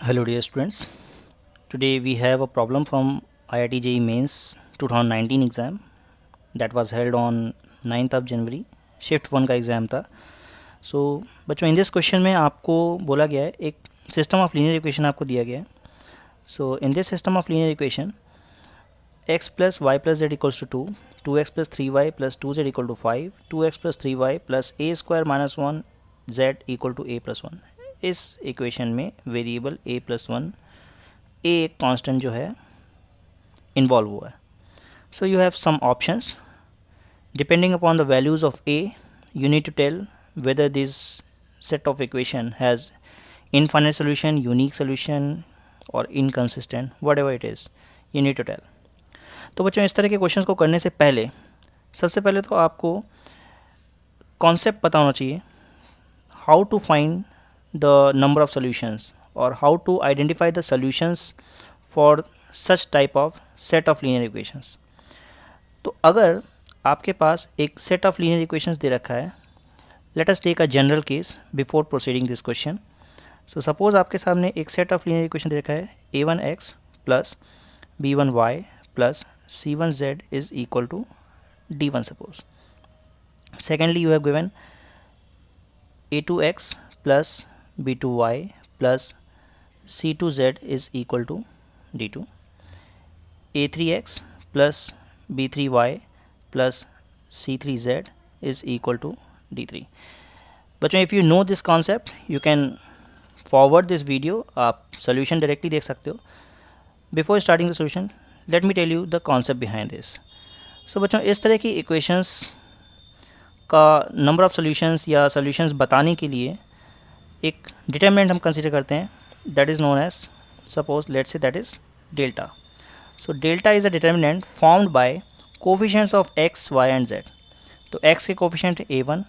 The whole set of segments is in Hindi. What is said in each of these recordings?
Hello dear students, today we have a problem from IIT JEE Mains 2019 exam that was held on 9th of January. Shift 1 का एग्ज़ाम था. सो बच्चों इन दिस क्वेश्चन में आपको बोला गया है एक सिस्टम ऑफ लीनियर इक्वेशन आपको दिया गया है. So in this system of linear equation x plus y plus z equals to 2x plus 3y plus 2z equal to 5, 2x plus 3y plus a square minus 1z equal to a plus 1. इस इक्वेशन में वेरिएबल a प्लस 1 a एक कांस्टेंट जो है इन्वॉल्व हुआ है. So you have some options. Depending upon the values of a you need to tell whether this set of equation has infinite solution, unique solution or inconsistent, whatever it is you need to tell. तो बच्चों इस तरह के क्वेश्चंस को करने से पहले सबसे पहले तो आपको कॉन्सेप्ट पता होना चाहिए how to find the number of solutions और how to identify the solutions for such type of set of linear equations. तो अगर आपके पास एक सेट ऑफ लीनियर इक्वेशंस दे रखा है, let us take a general case before proceeding this question. So suppose आपके सामने एक सेट ऑफ लीनियर इक्वेशन दे रखा है a1x plus b1y plus c1z is equal to d1 suppose. Secondly, you have given a2x plus b2y plus c2z is equal to d2, a3x plus b3y plus c3z is equal to d3. बच्चों if you know this concept you can forward this video. आप solution directly देख सकते हो. Before starting the solution let me tell you the concept behind this. So बच्चों इस तरह की इक्वेशंस का नंबर ऑफ़ सॉल्यूशंस या सॉल्यूशंस बताने के लिए एक डिटरमिनेंट हम कंसीडर करते हैं that is known as suppose let's say that is delta. So delta is a determinant formed by coefficients of x, y and z. तो x के coefficient a1,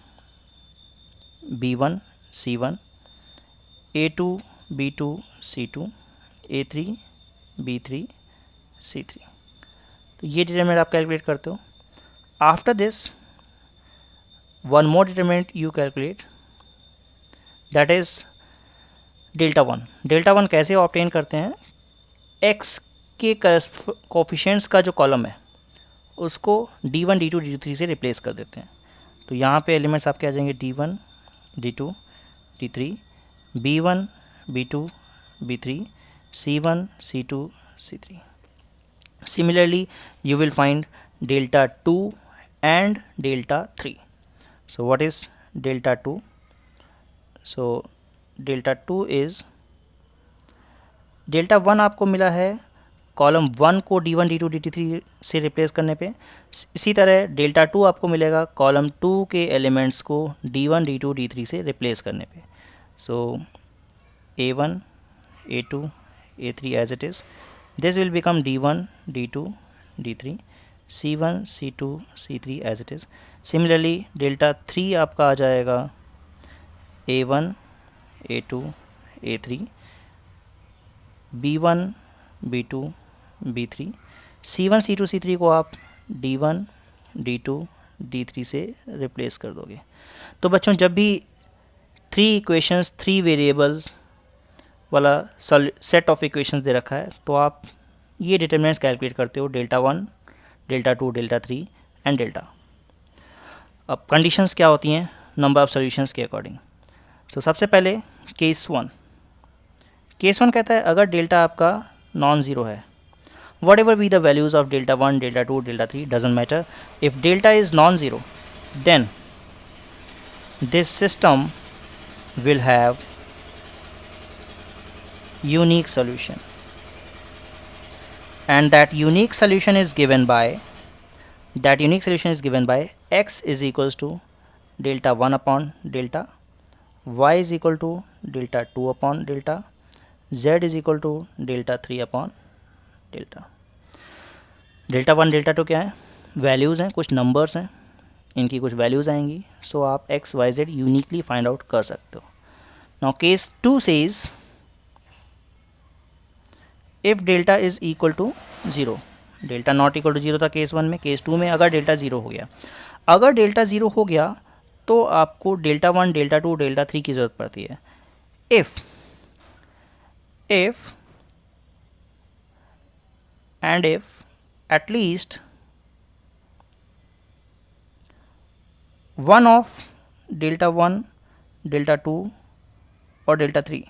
b1, c1, a2, b2, c2, a3, b3, c3. तो ये डिटरमिनेंट आप कैलकुलेट करते हो. After this one more determinant you calculate that is delta one. Delta one कैसे ऑब्टेन करते हैं, x के कोफिशिएंट्स का जो कॉलम है उसको d1, d2, d3 से रिप्लेस कर देते हैं. तो यहाँ पे एलिमेंट्स आपके आ जाएंगे d1, d2, d3, b1, b2, b3, c1, c2, c3. Similarly, you will find delta 2 and delta 3. So what is delta 2? So delta 2 is delta 1 आपको मिला है कॉलम 1 को d1, d2, d3 से रिप्लेस करने पे. इसी तरह डेल्टा 2 आपको मिलेगा कॉलम 2 के एलिमेंट्स को d1, d2, d3 से रिप्लेस करने पे. सो a1, a2, a3 as it is. This will become d1, d2, d3, c1, c2, c3 as it is. Similarly delta 3 आपका आ जाएगा a1, a2, a3, b1, b2, b3, c1, c2, c3 को आप d1, d2, d3 से रिप्लेस कर दोगे. तो बच्चों जब भी 3 इक्वेशंस 3 वेरिएबल्स वाला सेट ऑफ इक्वेशंस दे रखा है तो आप ये डिटरमिनेंट्स कैलकुलेट करते हो delta 1, delta 2, delta 3 and delta. अब कंडीशंस क्या होती हैं नंबर ऑफ सॉल्यूशंस के अकॉर्डिंग. सो सबसे पहले केस 1. केस 1 कहता है अगर डेल्टा आपका नॉन ज़ीरो है, whatever be the values of delta 1, delta 2, delta 3 doesn't matter. If delta is non zero then this system will have unique solution, and that unique solution is given by x is equals to delta 1 upon delta, y is equal to delta 2 upon delta, z is equal to delta 3 upon delta. Delta 1 delta 2 क्या है, वैल्यूज़ हैं, कुछ नंबर्स हैं, इनकी कुछ वैल्यूज़ आएंगी. सो आप x, y, z uniquely find out कर सकते हो. Now case 2 says if delta is equal to zero. Delta not equal to zero था केस 1 में. केस 2 में अगर डेल्टा ज़ीरो हो गया, अगर डेल्टा ज़ीरो हो गया तो आपको डेल्टा 1, डेल्टा 2, डेल्टा 3 की ज़रूरत पड़ती है. If if at least one of delta 1, delta 2 or delta 3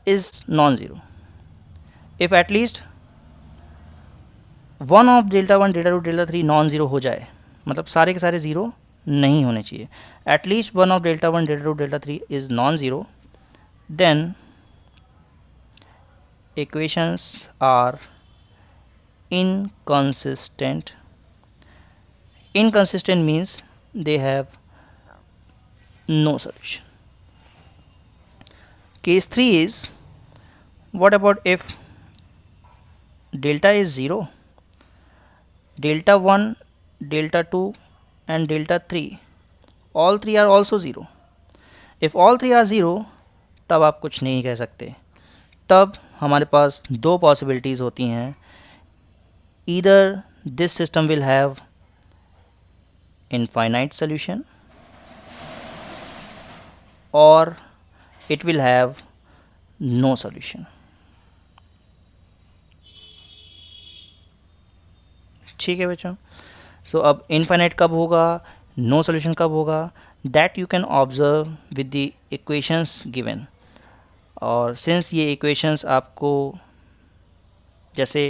is non-zero. If at least one of delta 1, delta 2, delta 3 non zero हो जाए, मतलब सारे के सारे ज़ीरो नहीं होने चाहिए, at least one of delta 1, delta 2, delta 3 is non zero, then equations are inconsistent. Inconsistent means they have no solution. Case 3 is, what about if delta is 0, delta 1, delta 2 and delta 3 all three are also 0. If all three are 0, तब आप कुछ नहीं कह सकते, तब हमारे पास दो पॉसिबिलिटीज़ होती हैं, either this system will have infinite solution और it will have no solution. ठीक है बच्चों. सो अब इनफाइनाइट कब होगा, नो सॉल्यूशन कब होगा, that you can observe with the equations given. और सिंस ये इक्वेशंस आपको जैसे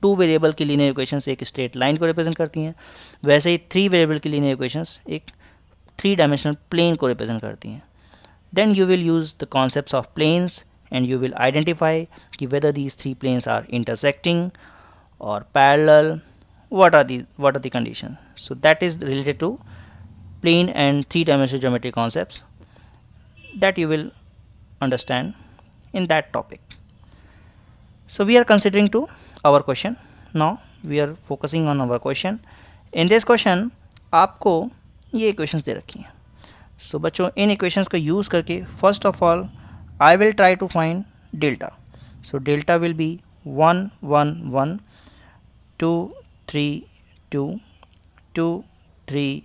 टू वेरिएबल की लीनियर इक्वेशंस एक स्ट्रेट लाइन को रिप्रेजेंट करती हैं, वैसे ही थ्री वेरिएबल की लीनियर इक्वेशंस एक थ्री डायमेंशनल प्लेन को रिप्रेजेंट करती हैं. Then you will use the concepts of planes and you will identify कि whether these three planes are intersecting or parallel, what are the conditions. So that is related to plane and three-dimensional geometry concepts that you will understand in that topic. So we are considering to our question. Now we are focusing on our question. In this question आपको ये equations दे रखी हैं. So बच्चों इन equations को use करके first of all I will try to find delta. So delta will be 1 1 1 2 3 2 2 3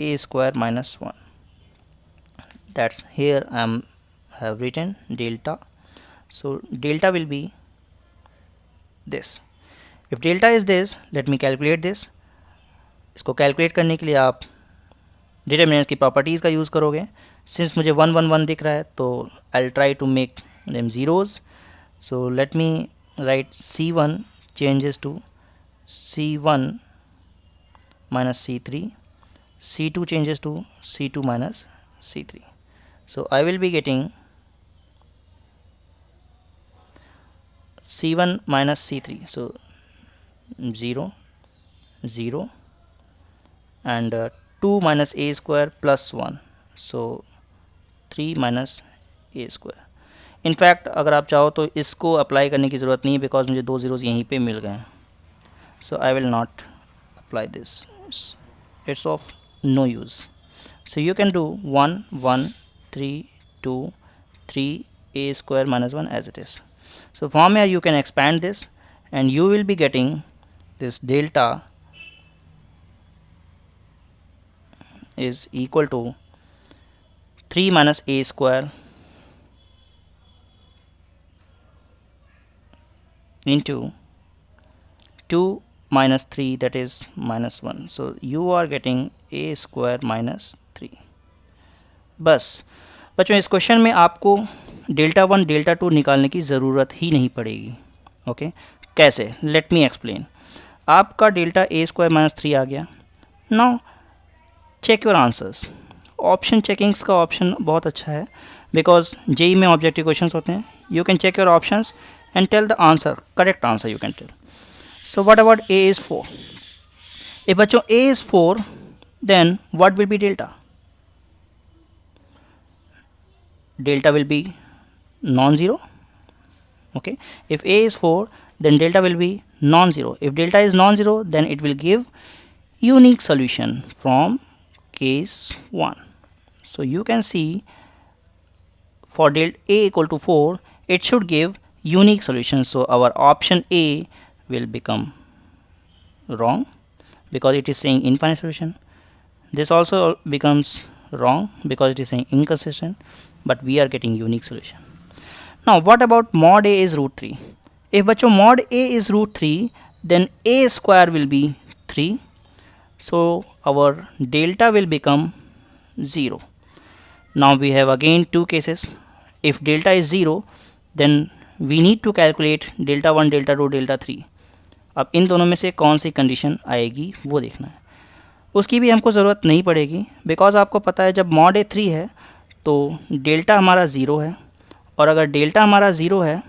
a square minus 1. That's here I have written delta. So delta will be this. If delta is this, let me calculate this. इसको कैलकुलेट करने के लिए आप डिटर्मिनेंट्स की प्रॉपर्टीज़ का यूज़ करोगे. सिंस मुझे 1 1 1 दिख रहा है तो I try to make them zeros. So let me write C1 changes to C1 minus C3, C2 changes to C2 minus C3. So I will be getting C1 minus C3, so 0 0 and 2 minus a square plus 1, so 3 minus a square. In fact अगर आप चाहो तो इसको अप्लाई करने की ज़रूरत नहीं है बिकॉज मुझे दो ज़ीरोज़ यहीं पे मिल गए हैं. So I will not apply this, it's of no use. So you can do 1 1 3 2 3 a square minus 1 as it is. So from here you can expand this and you will be getting this delta is equal to 3 minus a square into 2 minus 3, that is minus 1. So you are getting a square minus 3. बस बच्चों इस क्वेश्चन में आपको डेल्टा 1 डेल्टा 2 निकालने की ज़रूरत ही नहीं पड़ेगी. ओके कैसे, लेट मी एक्सप्लेन. आपका डेल्टा a स्क्वायर माइनस 3 आ गया. Now check your answers. Option checkings का ऑप्शन बहुत अच्छा है बिकॉज जेई में ऑब्जेक्टिव क्वेश्चन होते हैं. You can check your options and tell the answer, correct answer you can tell. So what about a is 4? If बच्चों a is 4, then what will be delta? Delta will be non-zero. Okay, if a is 4, then delta will be non-zero. If delta is non-zero, then it will give unique solution from case 1. So you can see for delta a equal to 4, it should give unique solution. So our option A will become wrong because it is saying infinite solution. This also becomes wrong because it is saying inconsistent, but we are getting unique solution. Now what about mod a is root 3? If बच्चों mod a is root 3, then a square will be 3. So our delta will become 0. Now we have again two cases. If delta is 0, then we need to calculate delta 1, delta 2, delta 3. अब इन दोनों में से कौन सी कंडीशन आएगी वो देखना है. उसकी भी हमको ज़रूरत नहीं पड़ेगी, बिकॉज आपको पता है जब मॉड ए 3 है तो डेल्टा हमारा 0 है, और अगर डेल्टा हमारा 0 है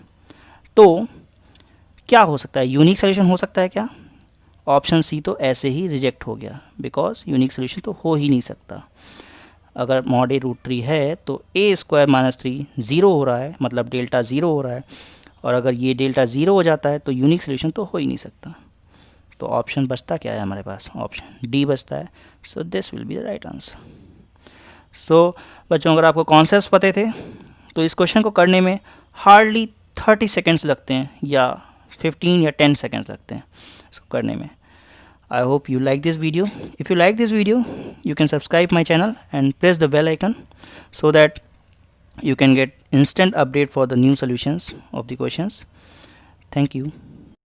तो क्या हो सकता है, यूनिक सोल्यूशन हो सकता है क्या? ऑप्शन सी तो ऐसे ही रिजेक्ट हो गया, बिकॉज यूनिक सोल्यूशन तो हो ही नहीं सकता. अगर मॉड ए रूट 3 है तो ए स्क्वायर माइनस 3 ज़ीरो हो रहा है, मतलब डेल्टा 0 हो रहा है, और अगर ये डेल्टा 0 हो जाता है तो यूनिक सोल्यूशन तो हो ही नहीं सकता. तो ऑप्शन बचता क्या है हमारे पास? ऑप्शन डी बचता है. So this will be the right answer. So बच्चों, अगर आपको कॉन्सेप्ट्स पते थे तो इस क्वेश्चन को करने में हार्डली 30 सेकेंड्स लगते हैं, या 15 या 10 सेकेंड्स लगते हैं इसको करने में. I hope you like this video. If you like this video, you can subscribe my channel and press the bell icon so that you can get instant update for the new solutions of the questions. Thank you.